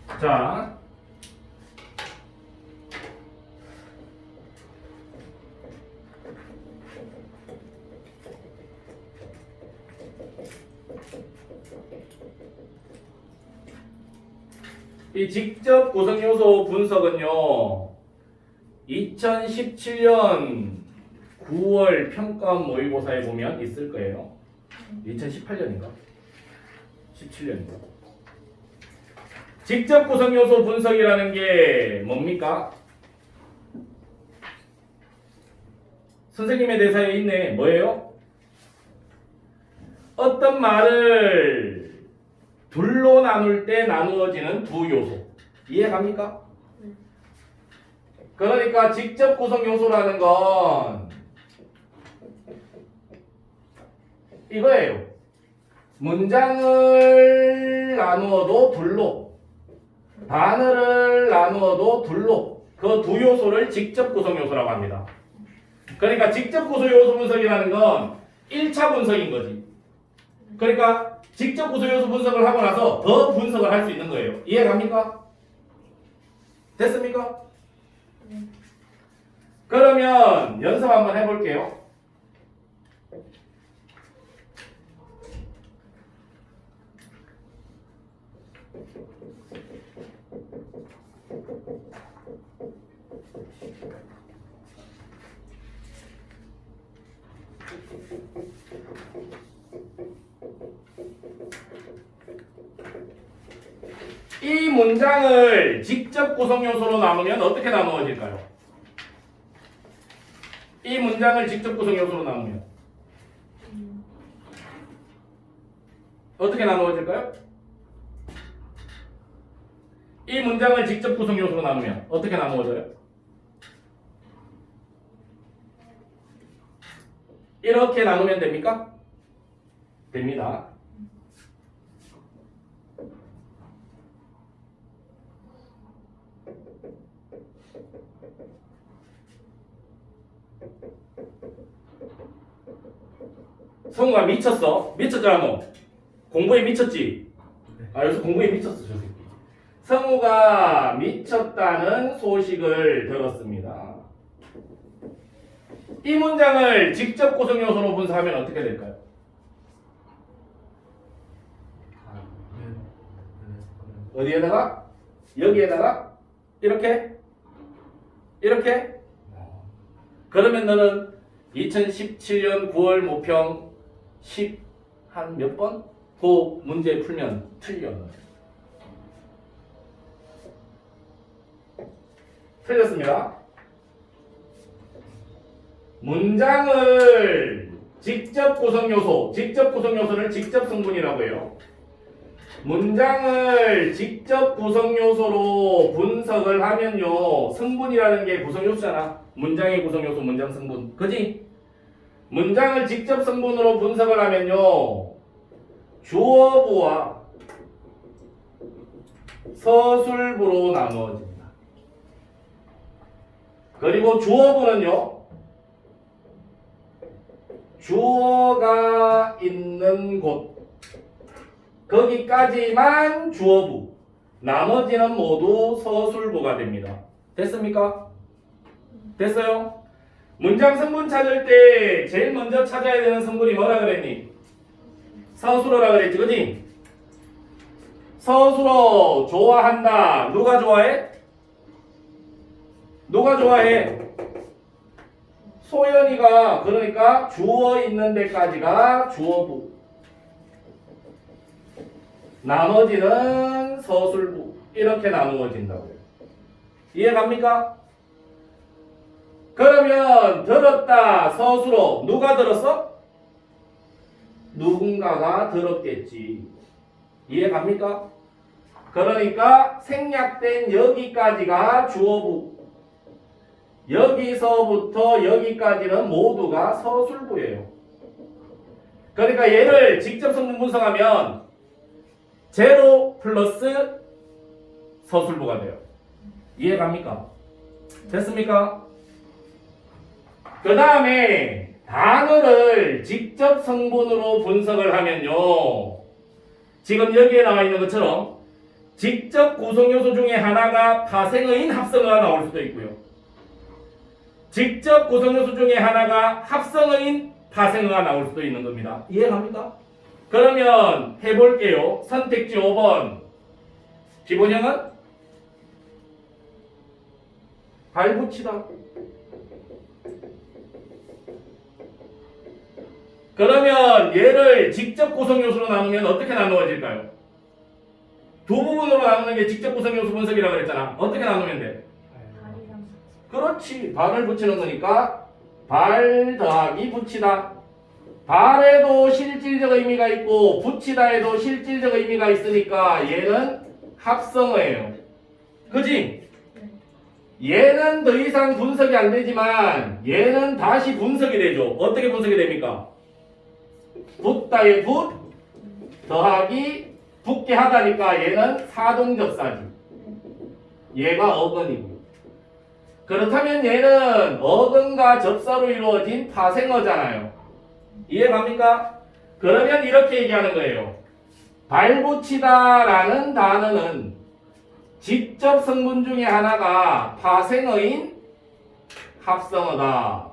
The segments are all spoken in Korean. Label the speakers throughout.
Speaker 1: 자, 이 직접 구성 요소 분석은요, 2017년 9월 평가원 모의고사에 보면 있을 거예요. 2018년인가? 17년인가? 직접 구성 요소 분석이라는 게 뭡니까? 선생님의 대사에 있네. 뭐예요? 어떤 말을 둘로 나눌 때 나누어지는 두 요소. 이해갑니까? 그러니까 직접 구성 요소라는 건 이거예요. 문장을 나누어도 둘로, 단어를 나누어도 둘로, 그 두 요소를 직접 구성 요소라고 합니다. 그러니까 직접 구성 요소 분석이라는 건 1차 분석인 거지. 그러니까 직접 구성 요소 분석을 하고 나서 더 분석을 할 수 있는 거예요. 이해갑니까? 됐습니까? 그러면 연습 한번 해볼게요. 이 문장을 직접 구성 요소로 나누면 어떻게 나누어질까요? 이 문장을 직접 구성 요소로 나누면 어떻게 나누어질까요? 이 문장을 직접 구성 요소로 나누면 어떻게 나누어져요? 이렇게 나누면 됩니까? 됩니다. 성우가 미쳤어? 미쳤잖아 너. 공부에 미쳤지? 아 여기서 공부에 미쳤어 저 새끼. 성우가 미쳤다는 소식을 들었습니다. 이 문장을 직접 구성 요소로 분석하면 어떻게 될까요? 어디에다가? 여기에다가? 이렇게? 이렇게? 그러면 너는 2017년 9월 모평 10 한 몇 번? 그 문제 풀면 틀려. 틀렸습니다. 문장을 직접 구성 요소, 직접 구성 요소를 직접 성분이라고 해요. 문장을 직접 구성 요소로 분석을 하면요, 성분이라는 게 구성 요소잖아. 문장의 구성 요소, 문장 성분, 그지? 문장을 직접 성분으로 분석을 하면요, 주어부와 서술부로 나누어집니다. 그리고 주어부는요, 주어가 있는 곳, 거기까지만 주어부, 나머지는 모두 서술부가 됩니다. 됐습니까? 됐어요? 문장 성분 찾을 때 제일 먼저 찾아야 되는 성분이 뭐라 그랬니? 서술어라 그랬지, 그지? 서술어 좋아한다. 누가 좋아해? 누가 좋아해? 소연이가. 그러니까 주어 있는 데까지가 주어부, 나머지는 서술부. 이렇게 나누어진다고요. 이해갑니까? 그러면 들었다 서술어 누가 들었어? 누군가가 들었겠지. 이해갑니까? 그러니까 생략된 여기까지가 주어부, 여기서부터 여기까지는 모두가 서술부예요. 그러니까 얘를 직접 성분 분석하면 제로 플러스 서술부가 돼요. 이해갑니까? 됐습니까? 그 다음에 단어를 직접 성분으로 분석을 하면요, 지금 여기에 나와 있는 것처럼 직접 구성요소 중에 하나가 파생어인 합성어가 나올 수도 있고요. 직접 구성요소 중에 하나가 합성어인 파생어가 나올 수도 있는 겁니다. 이해갑니까? 그러면 해볼게요. 선택지 5번. 기본형은 발붙이다. 그러면 얘를 직접 구성요소로 나누면 어떻게 나누어질까요? 두 부분으로 나누는 게 직접 구성요소 분석이라고 그랬잖아. 어떻게 나누면 돼? 그렇지. 발을 붙이는 거니까 발 더하기 붙이다. 발에도 실질적 의미가 있고 붙이다에도 실질적 의미가 있으니까 얘는 합성어예요. 그지? 얘는 더 이상 분석이 안 되지만 얘는 다시 분석이 되죠. 어떻게 분석이 됩니까? 붙다에 붙 더하기 붙게 하다니까 얘는 사동접사지. 얘가 어근이고. 그렇다면 얘는 어근과 접사로 이루어진 파생어잖아요. 이해갑니까? 그러면 이렇게 얘기하는 거예요. 발붙이다라는 단어는 직접 성분 중에 하나가 파생어인 합성어다.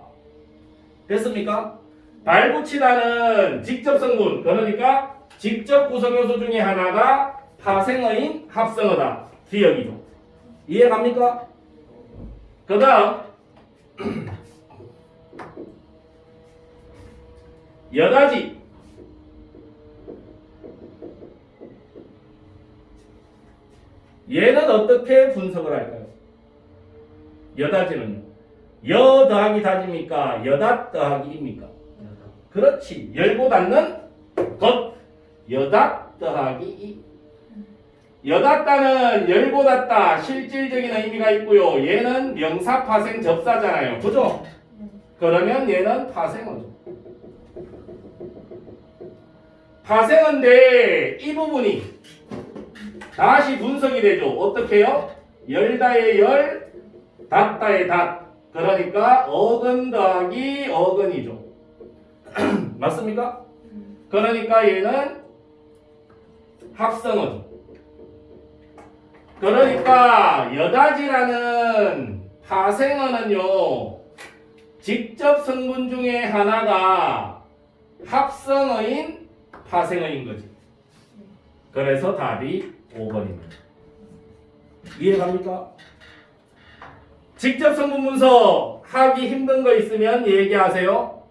Speaker 1: 됐습니까? 발붙이다는 직접 성분, 그러니까 직접 구성요소 중에 하나가 파생어인 합성어다. 기억이죠. 이해갑니까? 그 다음 여다지. 얘는 어떻게 분석을 할까요? 여다지는요. 여 더하기 다지입니까? 여다 더하기입니까? 그렇지. 열고 닫는 것. 여다 더하기 이. 여닫다는 열고 닫다 실질적인 의미가 있고요. 얘는 명사 파생 접사잖아요. 그죠? 그러면 얘는 파생어죠. 파생어인데 이 부분이 다시 분석이 되죠. 어떻게요? 열다의 열, 닫다의 닫. 그러니까 어근 더하기 어근이죠. 맞습니까? 그러니까 얘는 합성어죠. 그러니까 여다지라는 파생어는요, 직접 성분 중에 하나가 합성어인 파생어인 거지. 그래서 답이 5번입니다. 이해갑니까? 직접 성분 분석 하기 힘든 거 있으면 얘기하세요.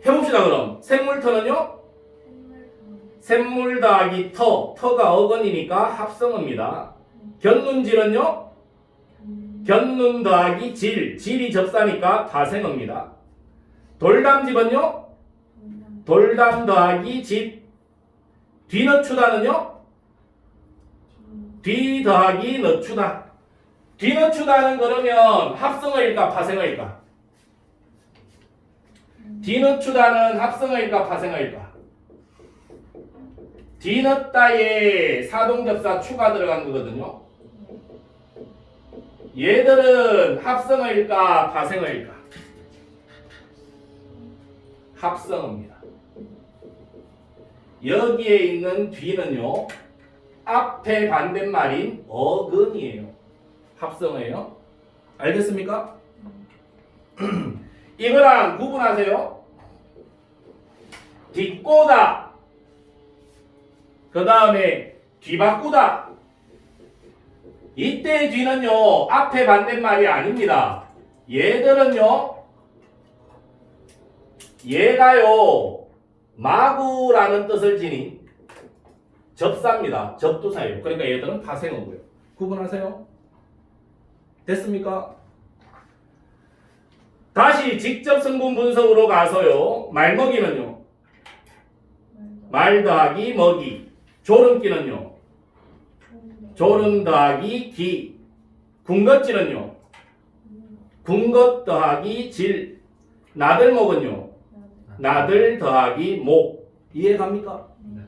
Speaker 1: 해봅시다. 그럼 생물터는요? 샘물 더하기 터가 어근이니까 합성어입니다. 견눈질은요? 견눈 더하기 질이 접사니까 파생어입니다. 돌담집은요? 돌담 더하기 집. 뒤늦추다는요? 뒤 더하기 늦추다. 뒤늦추다는 그러면 합성어일까 파생어일까? 뒤늦추다는 합성어일까 파생어일까? 뒤늦다에 사동접사 추가 들어간 거거든요. 얘들은 합성어일까 파생어일까? 합성어입니다. 여기에 있는 뒤는요, 앞에 반대말인 어근이에요. 합성어예요. 알겠습니까? 이거랑 구분하세요. 뒷꼬다, 그 다음에 뒤바꾸다. 이때의 뒤는요, 앞에 반대말이 아닙니다. 얘들은요, 얘가요, 마구라는 뜻을 지닌 접사입니다. 접두사예요. 그러니까 얘들은 파생어고요. 구분하세요. 됐습니까? 다시 직접 성분 분석으로 가서요, 말먹이는요, 말 더하기 먹이. 조름기는요, 조름 더하기 기. 군것질은요, 군것 더하기 질. 나들목은요, 나들 더하기 목. 이해갑니까?
Speaker 2: 네.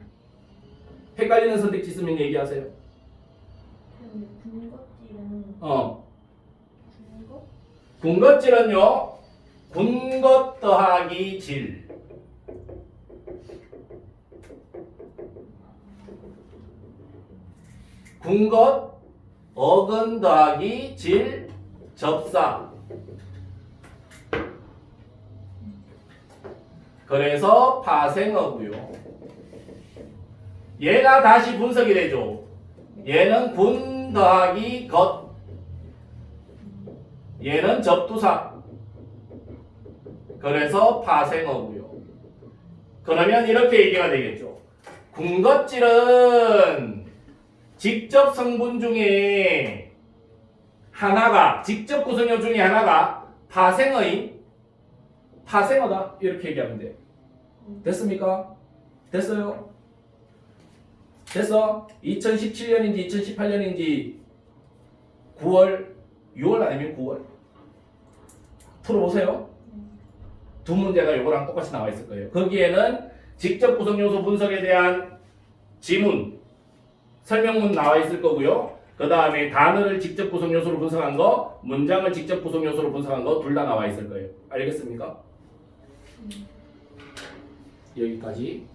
Speaker 1: 헷갈리는 선택지 있으면 얘기하세요.
Speaker 2: 군것질은
Speaker 1: 군것?
Speaker 2: 군것?
Speaker 1: 군것질은요, 군것 더하기 질. 군것, 어근 더하기 질, 접사. 그래서 파생어고요. 얘가 다시 분석이 되죠. 얘는 군 더하기 것. 얘는 접두사. 그래서 파생어고요. 그러면 이렇게 얘기가 되겠죠. 군것질은 직접 성분 중에 하나가, 직접 구성요 중에 하나가 파생어인 파생어다. 이렇게 얘기하면 돼요. 됐습니까? 됐어요? 됐어? 2017년인지 2018년인지 9월, 6월 아니면 9월? 풀어보세요. 두 문제가 이거랑 똑같이 나와 있을 거예요. 거기에는 직접 구성 요소 분석에 대한 지문, 설명문 나와 있을 거고요. 그 다음에 단어를 직접 구성 요소로 분석한 거, 문장을 직접 구성 요소로 분석한 거 둘 다 나와 있을 거예요. 알겠습니까? 여기까지.